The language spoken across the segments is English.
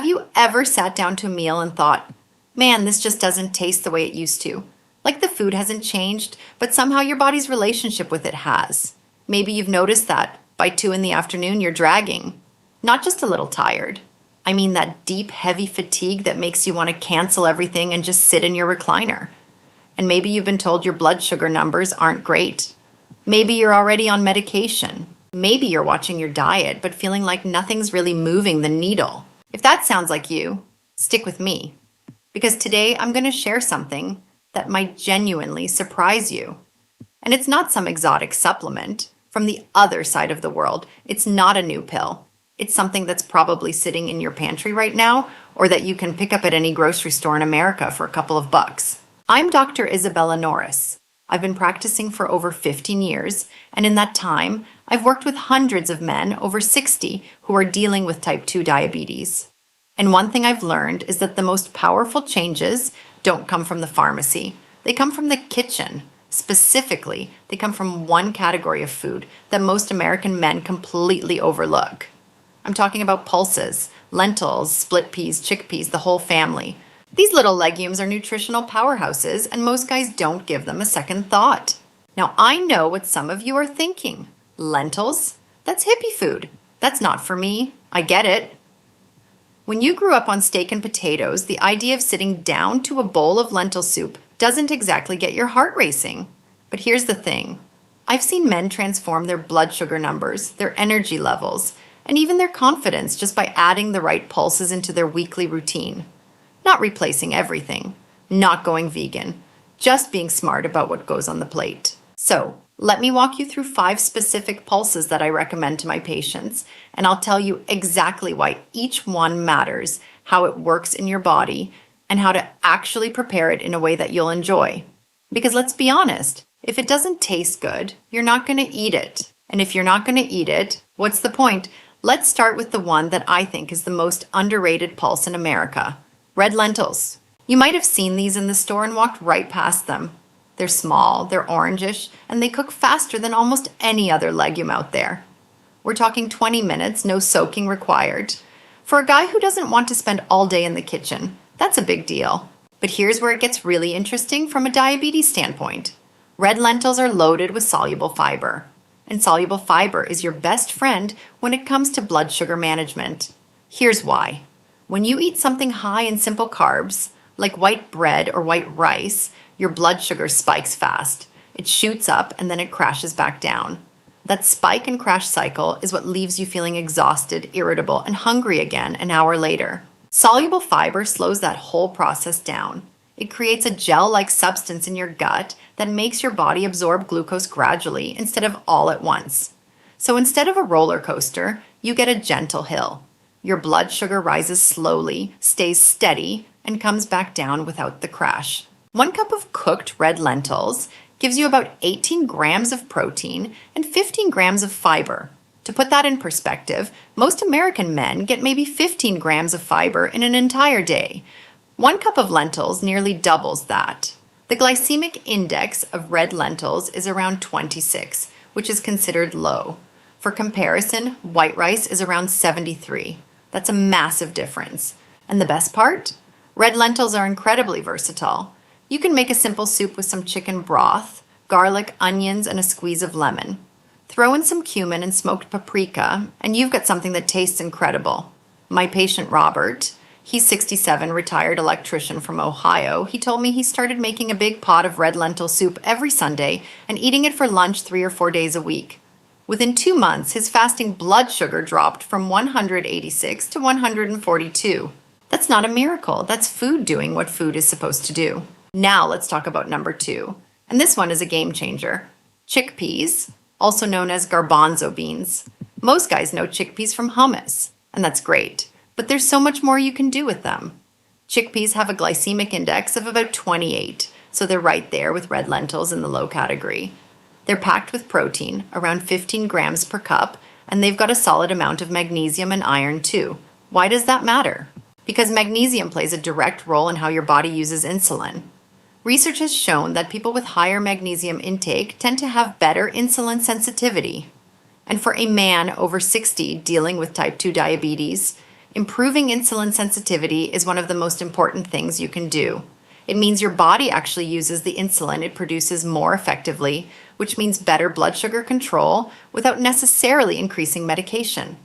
Have you ever sat down to a meal and thought, man, this just doesn't taste the way it used to? Like the food hasn't changed, but somehow your body's relationship with it has. Maybe you've noticed that by 2 in the afternoon you're dragging. Not just a little tired. I mean that deep, heavy fatigue that makes you want to cancel everything and just sit in your recliner. And maybe you've been told your blood sugar numbers aren't great. Maybe you're already on medication. Maybe you're watching your diet but feeling like nothing's really moving the needle. If that sounds like you, stick with me. Because today I'm going to share something that might genuinely surprise you. And it's not some exotic supplement from the other side of the world. It's not a new pill. It's something that's probably sitting in your pantry right now, or that you can pick up at any grocery store in America for a couple of bucks. I'm Dr. Isabella Norris. I've been practicing for over 15 years, and in that time, I've worked with hundreds of men over 60 who are dealing with type 2 diabetes. And one thing I've learned is that the most powerful changes don't come from the pharmacy. They come from the kitchen. Specifically, they come from one category of food that most American men completely overlook. I'm talking about pulses, lentils, split peas, chickpeas, the whole family. These little legumes are nutritional powerhouses, and most guys don't give them a second thought. Now, I know what some of you are thinking. Lentils? That's hippie food. That's not for me. I get it. When you grew up on steak and potatoes, the idea of sitting down to a bowl of lentil soup doesn't exactly get your heart racing. But here's the thing. I've seen men transform their blood sugar numbers, their energy levels, and even their confidence just by adding the right pulses into their weekly routine. Not replacing everything, not going vegan, just being smart about what goes on the plate. So, let me walk you through 5 specific pulses that I recommend to my patients, and I'll tell you exactly why each one matters, how it works in your body, and how to actually prepare it in a way that you'll enjoy. Because let's be honest, if it doesn't taste good, you're not going to eat it. And if you're not going to eat it, what's the point? Let's start with the one that I think is the most underrated pulse in America. Red lentils. You might have seen these in the store and walked right past them. They're small, they're orangish, and they cook faster than almost any other legume out there. We're talking 20 minutes, no soaking required. For a guy who doesn't want to spend all day in the kitchen, that's a big deal. But here's where it gets really interesting from a diabetes standpoint. Red lentils are loaded with soluble fiber. And soluble fiber is your best friend when it comes to blood sugar management. Here's why. When you eat something high in simple carbs, like white bread or white rice, your blood sugar spikes fast. It shoots up and then it crashes back down. That spike and crash cycle is what leaves you feeling exhausted, irritable, and hungry again an hour later. Soluble fiber slows that whole process down. It creates a gel-like substance in your gut that makes your body absorb glucose gradually instead of all at once. So instead of a roller coaster, you get a gentle hill. Your blood sugar rises slowly, stays steady, and comes back down without the crash. 1 cup of cooked red lentils gives you about 18 grams of protein and 15 grams of fiber. To put that in perspective, most American men get maybe 15 grams of fiber in an entire day. 1 cup of lentils nearly doubles that. The glycemic index of red lentils is around 26, which is considered low. For comparison, white rice is around 73. That's a massive difference. And the best part? Red lentils are incredibly versatile. You can make a simple soup with some chicken broth, garlic, onions, and a squeeze of lemon. Throw in some cumin and smoked paprika, and you've got something that tastes incredible. My patient Robert, he's 67, retired electrician from Ohio. He told me he started making a big pot of red lentil soup every Sunday and eating it for lunch 3 or 4 days a week. Within 2 months, his fasting blood sugar dropped from 186 to 142. That's not a miracle. That's food doing what food is supposed to do. Now let's talk about number 2. And this one is a game changer. Chickpeas, also known as garbanzo beans. Most guys know chickpeas from hummus, and that's great. But there's so much more you can do with them. Chickpeas have a glycemic index of about 28, so they're right there with red lentils in the low category. They're packed with protein, around 15 grams per cup, and they've got a solid amount of magnesium and iron too. Why does that matter? Because magnesium plays a direct role in how your body uses insulin. Research has shown that people with higher magnesium intake tend to have better insulin sensitivity. And for a man over 60 dealing with type 2 diabetes, Improving insulin sensitivity is one of the most important things you can do. It means your body actually uses the insulin it produces more effectively, which means better blood sugar control without necessarily increasing medication.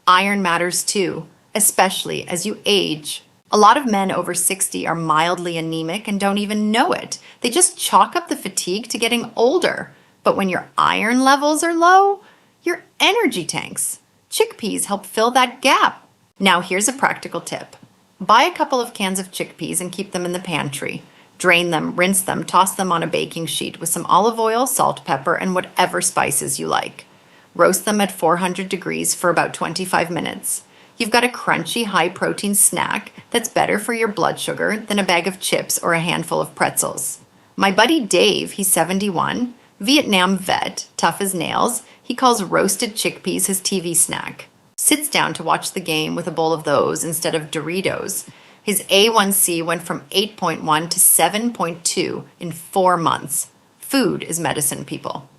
Iron matters too, especially as you age. A lot of men over 60 are mildly anemic and don't even know it. They just chalk up the fatigue to getting older. But when your iron levels are low, your energy tanks. Chickpeas help fill that gap. Now here's a practical tip. Buy a couple of cans of chickpeas and keep them in the pantry. Drain them, rinse them, toss them on a baking sheet with some olive oil, salt, pepper, and whatever spices you like. Roast them at 400 degrees for about 25 minutes. You've got a crunchy, high-protein snack that's better for your blood sugar than a bag of chips or a handful of pretzels. My buddy Dave, he's 71, Vietnam vet, tough as nails, he calls roasted chickpeas his TV snack. Sits down to watch the game with a bowl of those instead of Doritos. His A1C went from 8.1 to 7.2 in 4 months. Food is medicine, people.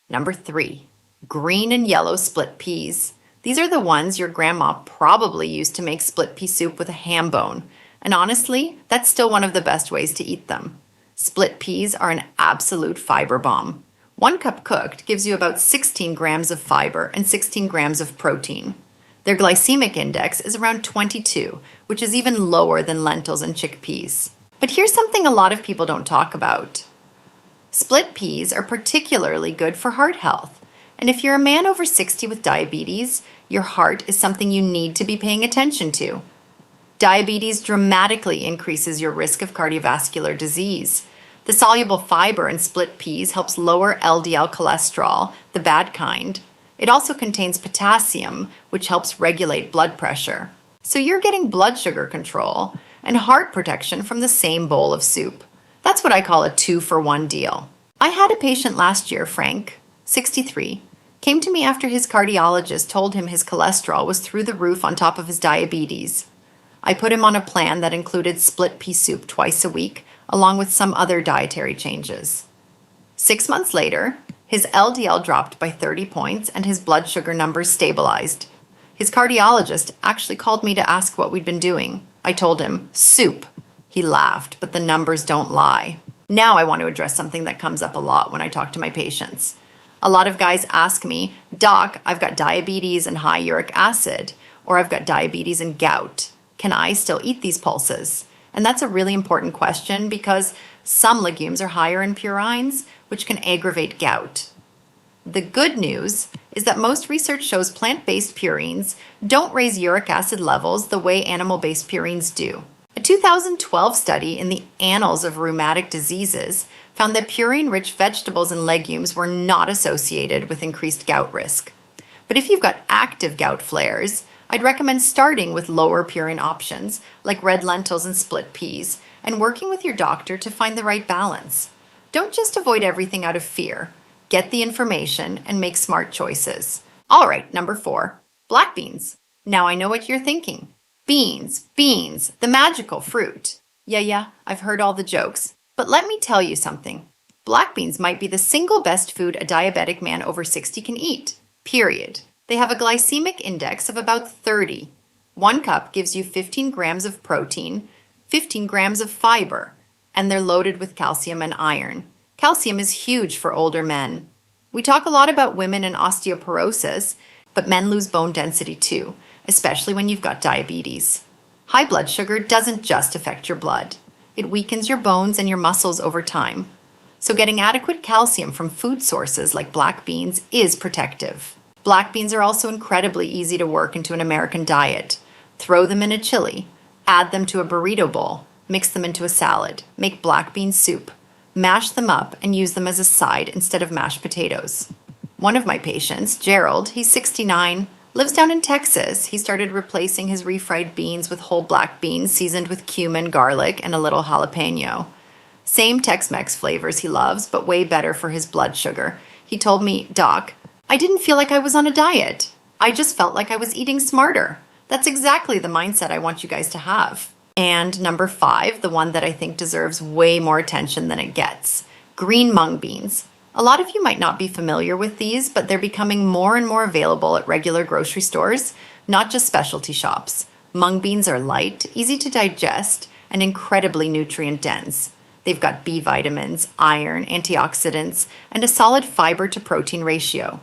Number 3, green and yellow split peas. These are the ones your grandma probably used to make split pea soup with a ham bone. And honestly, that's still one of the best ways to eat them. Split peas are an absolute fiber bomb. 1 cup cooked gives you about 16 grams of fiber and 16 grams of protein. Their glycemic index is around 22, which is even lower than lentils and chickpeas. But here's something a lot of people don't talk about. Split peas are particularly good for heart health. And if you're a man over 60 with diabetes, your heart is something you need to be paying attention to. Diabetes dramatically increases your risk of cardiovascular disease. The soluble fiber in split peas helps lower LDL cholesterol, the bad kind. It also contains potassium, which helps regulate blood pressure. So you're getting blood sugar control and heart protection from the same bowl of soup. That's what I call a 2-for-1 deal. I had a patient last year, Frank, 63, came to me after his cardiologist told him his cholesterol was through the roof on top of his diabetes. I put him on a plan that included split pea soup twice a week, along with some other dietary changes. 6 months later, his LDL dropped by 30 points and his blood sugar numbers stabilized. His cardiologist actually called me to ask what we'd been doing. I told him, soup. He laughed, but the numbers don't lie. Now I want to address something that comes up a lot when I talk to my patients. A lot of guys ask me, Doc, I've got diabetes and high uric acid, or I've got diabetes and gout. Can I still eat these pulses? And that's a really important question because some legumes are higher in purines, which can aggravate gout. The good news is that most research shows plant-based purines don't raise uric acid levels the way animal-based purines do. A 2012 study in the Annals of Rheumatic Diseases found that purine-rich vegetables and legumes were not associated with increased gout risk. But if you've got active gout flares, I'd recommend starting with lower purine options like red lentils and split peas and working with your doctor to find the right balance. Don't just avoid everything out of fear. Get the information and make smart choices. All right, number 4, black beans. Now I know what you're thinking. Beans, the magical fruit. Yeah, I've heard all the jokes. But let me tell you something. Black beans might be the single best food a diabetic man over 60 can eat. Period. They have a glycemic index of about 30. 1 cup gives you 15 grams of protein, 15 grams of fiber, and they're loaded with calcium and iron. Calcium is huge for older men. We talk a lot about women and osteoporosis, but men lose bone density too, especially when you've got diabetes. High blood sugar doesn't just affect your blood. It weakens your bones and your muscles over time. So getting adequate calcium from food sources like black beans is protective. Black beans are also incredibly easy to work into an American diet. Throw them in a chili, add them to a burrito bowl, mix them into a salad, make black bean soup, mash them up and use them as a side instead of mashed potatoes. One of my patients, Gerald, he's 69, lives down in Texas. He started replacing his refried beans with whole black beans seasoned with cumin, garlic, and a little jalapeno. Same Tex-Mex flavors he loves, but way better for his blood sugar. He told me, Doc, I didn't feel like I was on a diet. I just felt like I was eating smarter. That's exactly the mindset I want you guys to have. And number 5, the one that I think deserves way more attention than it gets. Green mung beans. A lot of you might not be familiar with these, but they're becoming more and more available at regular grocery stores not just specialty shops. Mung beans are light, easy to digest, and incredibly nutrient dense. They've got B vitamins, iron, antioxidants, and a solid fiber to protein ratio.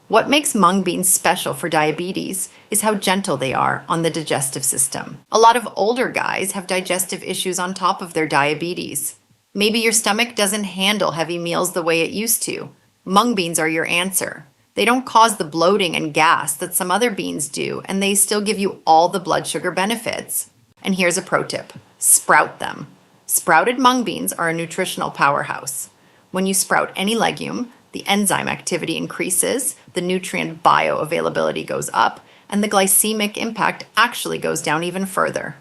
What makes mung beans special for diabetes is how gentle they are on the digestive system. A lot of older guys have digestive issues on top of their diabetes. Maybe your stomach doesn't handle heavy meals the way it used to. Mung beans are your answer. They don't cause the bloating and gas that some other beans do, and they still give you all the blood sugar benefits. And here's a pro tip: sprout them. Sprouted mung beans are a nutritional powerhouse. When you sprout any legume, the enzyme activity increases, the nutrient bioavailability goes up, and the glycemic impact actually goes down even further.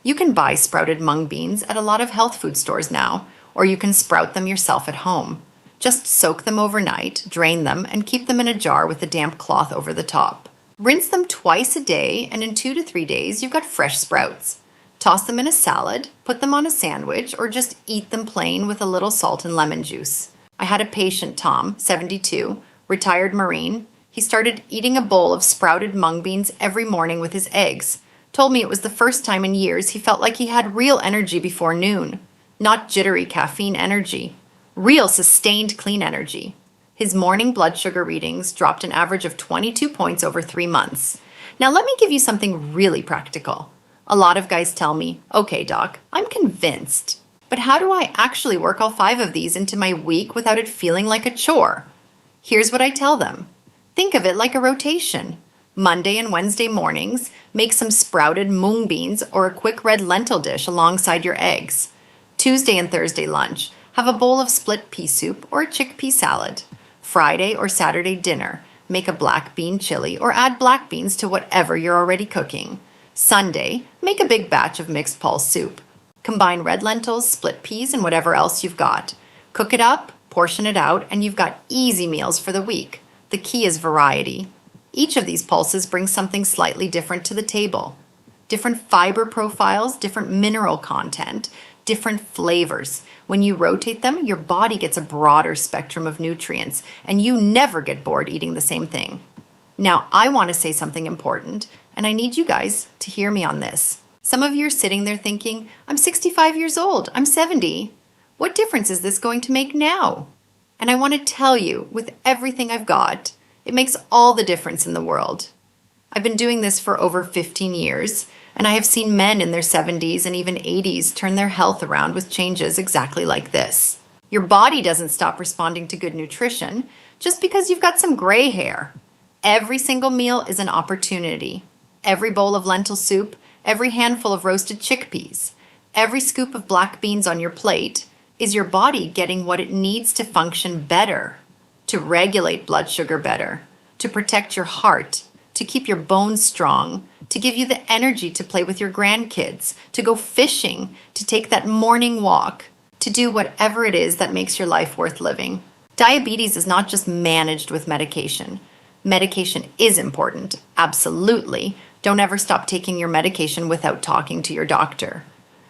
You can buy sprouted mung beans at a lot of health food stores now, or you can sprout them yourself at home. Just soak them overnight, drain them, and keep them in a jar with a damp cloth over the top. Rinse them twice a day, and in 2 to 3 days, you've got fresh sprouts. Toss them in a salad, put them on a sandwich, or just eat them plain with a little salt and lemon juice. I had a patient, Tom, 72, retired Marine. He started eating a bowl of sprouted mung beans every morning with his eggs. Told me it was the first time in years he felt like he had real energy before noon. Not jittery caffeine energy. Real sustained clean energy. His morning blood sugar readings dropped an average of 22 points over 3 months. Now let me give you something really practical. A lot of guys tell me, okay, doc, I'm convinced. But how do I actually work all 5 of these into my week without it feeling like a chore? Here's what I tell them. Think of it like a rotation. Monday and Wednesday mornings, make some sprouted mung beans or a quick red lentil dish alongside your eggs. Tuesday and Thursday lunch, have a bowl of split pea soup or a chickpea salad. Friday or Saturday dinner, make a black bean chili or add black beans to whatever you're already cooking. Sunday, make a big batch of mixed pulse soup. Combine red lentils, split peas, and whatever else you've got. Cook it up, portion it out, and you've got easy meals for the week. The key is variety. Each of these pulses brings something slightly different to the table. Different fiber profiles, different mineral content, different flavors. When you rotate them, your body gets a broader spectrum of nutrients, and you never get bored eating the same thing. Now, I want to say something important, and I need you guys to hear me on this. Some of you are sitting there thinking, I'm 65 years old, I'm 70. What difference is this going to make now? And I want to tell you, with everything I've got, it makes all the difference in the world. I've been doing this for over 15 years, and I have seen men in their 70s and even 80s turn their health around with changes exactly like this. Your body doesn't stop responding to good nutrition just because you've got some gray hair. Every single meal is an opportunity. Every bowl of lentil soup, every handful of roasted chickpeas, every scoop of black beans on your plate is your body getting what it needs to function better, to regulate blood sugar better, to protect your heart, to keep your bones strong, to give you the energy to play with your grandkids, to go fishing, to take that morning walk, to do whatever it is that makes your life worth living. Diabetes is not just managed with medication. Medication is important, absolutely. Don't ever stop taking your medication without talking to your doctor.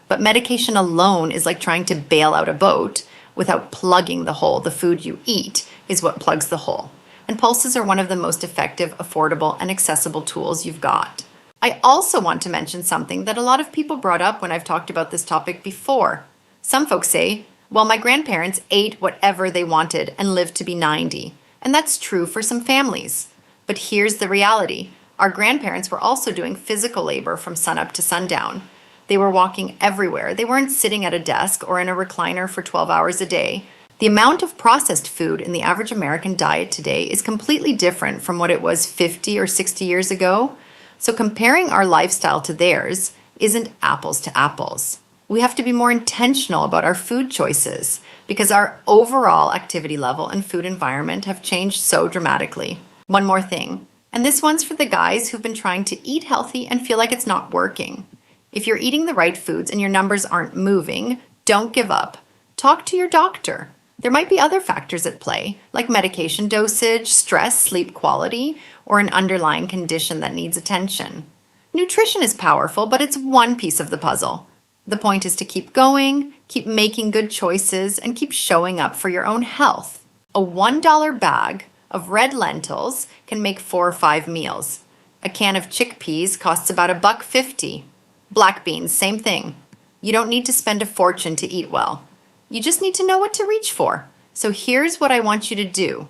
But medication alone is like trying to bail out a boat without plugging the hole. The food you eat is what plugs the hole. And pulses are one of the most effective, affordable, and accessible tools you've got. I also want to mention something that a lot of people brought up when I've talked about this topic before. Some folks say, well, my grandparents ate whatever they wanted and lived to be 90. And that's true for some families. But here's the reality. Our grandparents were also doing physical labor from sunup to sundown. They were walking everywhere. They weren't sitting at a desk or in a recliner for 12 hours a day. The amount of processed food in the average American diet today is completely different from what it was 50 or 60 years ago. So comparing our lifestyle to theirs isn't apples to apples. We have to be more intentional about our food choices because our overall activity level and food environment have changed so dramatically. One more thing. And this one's for the guys who've been trying to eat healthy and feel like it's not working. If you're eating the right foods and your numbers aren't moving, don't give up. Talk to your doctor. There might be other factors at play, like medication dosage, stress, sleep quality, or an underlying condition that needs attention. Nutrition is powerful, but it's one piece of the puzzle. The point is to keep going, keep making good choices, and keep showing up for your own health. A $1 bag of red lentils can make 4 or 5 meals. A can of chickpeas costs about $1.50. Black beans, same thing. You don't need to spend a fortune to eat well. You just need to know what to reach for. So here's what I want you to do.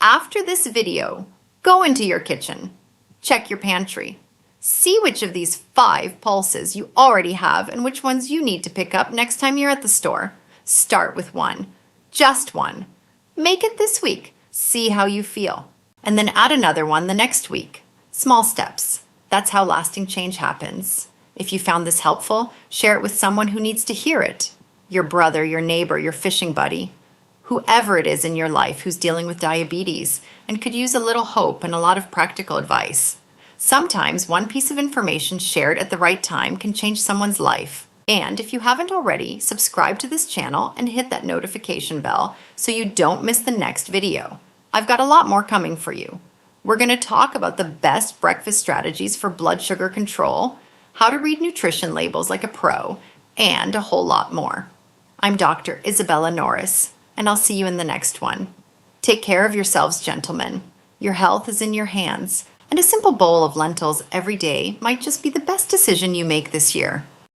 After this video, go into your kitchen. Check your pantry. See which of these 5 pulses you already have and which ones you need to pick up next time you're at the store. Start with one. Just one. Make it this week. See how you feel. And then add another one the next week. Small steps. That's how lasting change happens. If you found this helpful, share it with someone who needs to hear it. Your brother, your neighbor, your fishing buddy. Whoever it is in your life who's dealing with diabetes and could use a little hope and a lot of practical advice. Sometimes one piece of information shared at the right time can change someone's life. And if you haven't already, subscribe to this channel and hit that notification bell so you don't miss the next video. I've got a lot more coming for you. We're going to talk about the best breakfast strategies for blood sugar control, how to read nutrition labels like a pro, and a whole lot more. I'm Dr. Isabella Norris, and I'll see you in the next one. Take care of yourselves, gentlemen. Your health is in your hands, and a simple bowl of lentils every day might just be the best decision you make this year.